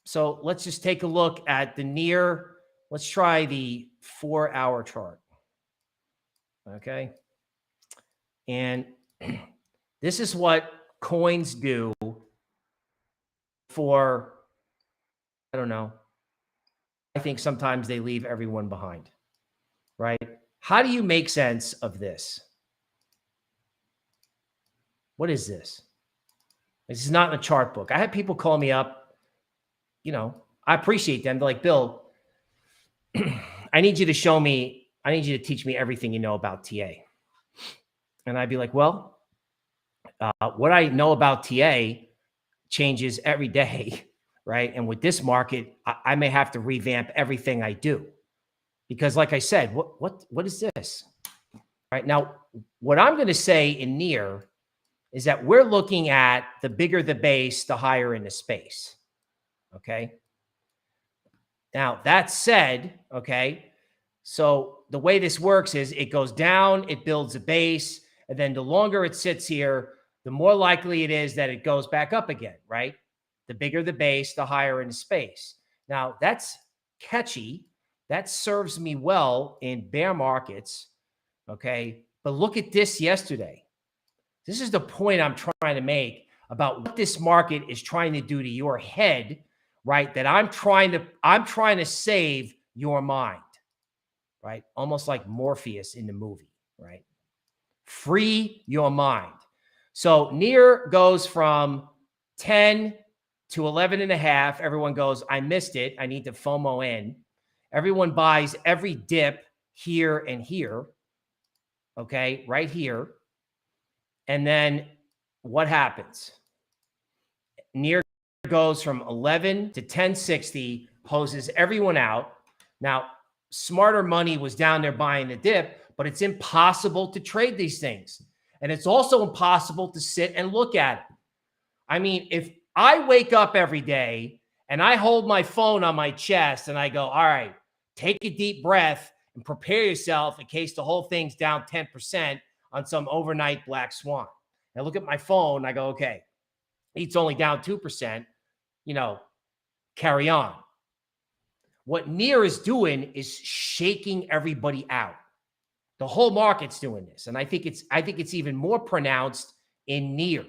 So let's just take a look at the Near. Let's try the 4-hour chart. Okay. And this is what coins do for, I don't know. I think sometimes they leave everyone behind, right? How do you make sense of this? What is this? This is not in a chart book. I had people call me up, I appreciate them. They're like, Bill, I need you to teach me everything you know about TA. And I'd be like, well, what I know about TA changes every day, right? And with this market, I may have to revamp everything I do. Because like I said, what is this? Right now, what I'm going to say in Near is that we're looking at the bigger the base, the higher in the space. Okay. Now that said, okay, so the way this works is it goes down, it builds a base, and then the longer it sits here, the more likely it is that it goes back up again, right? The bigger the base, the higher in the space. Now that's catchy. That serves me well in bear markets. Okay. But look at this yesterday. This is the point I'm trying to make about what this market is trying to do to your head, right? That I'm trying to save your mind, right? Almost like Morpheus in the movie, right? Free your mind. So Near goes from 10 to 11 and a half. Everyone goes, I missed it. I need to FOMO in. Everyone buys every dip here and here. Okay, right here. And then what happens? Near goes from 11 to 1060, hoses everyone out. Now, smarter money was down there buying the dip, but it's impossible to trade these things. And it's also impossible to sit and look at it. I mean, if I wake up every day and I hold my phone on my chest and I go, all right, take a deep breath and prepare yourself in case the whole thing's down 10% on some overnight black swan. I look at my phone and I go, okay, It's only down 2%, carry on. What NEAR is doing is shaking everybody out. The whole market's doing this. And I think it's even more pronounced in NEAR,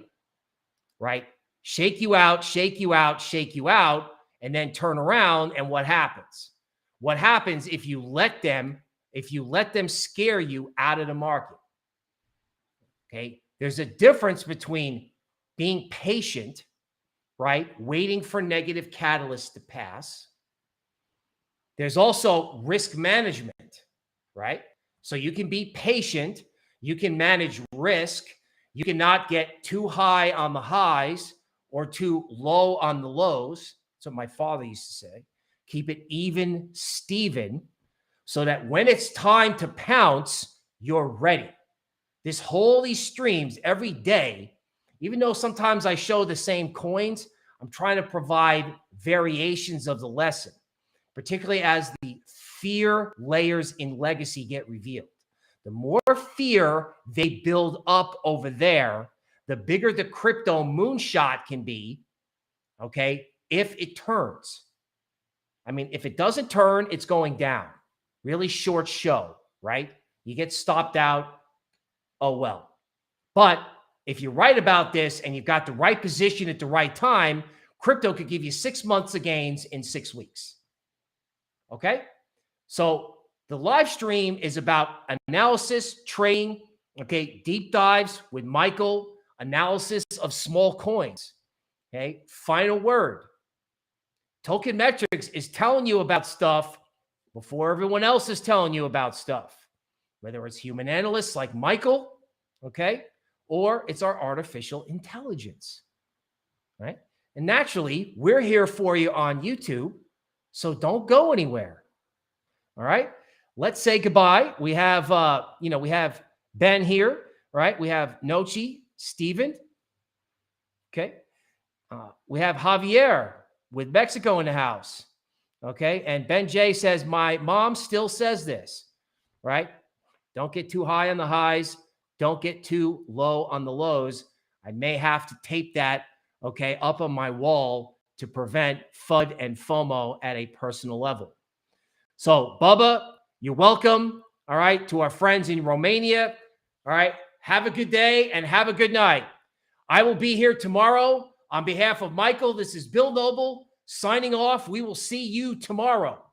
right? Shake you out, shake you out, shake you out, and then turn around. And what happens? What happens if you let them scare you out of the market? Okay. There's a difference between being patient, right? Waiting for negative catalysts to pass. There's also risk management, right? So you can be patient. You can manage risk. You cannot get too high on the highs or too low on the lows. That's what my father used to say. Keep it even, Steven, so that when it's time to pounce, you're ready. These streams every day, even though sometimes I show the same coins, I'm trying to provide variations of the lesson, particularly as the fear layers in legacy get revealed. The more fear they build up over there, the bigger the crypto moonshot can be, okay, if it turns. I mean, if it doesn't turn, it's going down. Really short show, right? You get stopped out, oh well. But if you're right about this and you've got the right position at the right time, crypto could give you 6 months of gains in 6 weeks. Okay? So the live stream is about analysis, trading, okay, deep dives with Michael, analysis of small coins. Okay? Final word. Token Metrics is telling you about stuff before everyone else is telling you about stuff, whether it's human analysts like Michael, okay, or it's our artificial intelligence, right? And naturally, we're here for you on YouTube, so don't go anywhere. All right, let's say goodbye. We have, we have Ben here, right? We have Nochi, Steven, okay. We have Javier with Mexico in the house, okay? And Ben J says, my mom still says this, right? Don't get too high on the highs. Don't get too low on the lows. I may have to tape that, okay, up on my wall to prevent FUD and FOMO at a personal level. So, Bubba, you're welcome, all right, to our friends in Romania. All right, have a good day and have a good night. I will be here tomorrow. On behalf of Michael, this is Bill Noble signing off. We will see you tomorrow.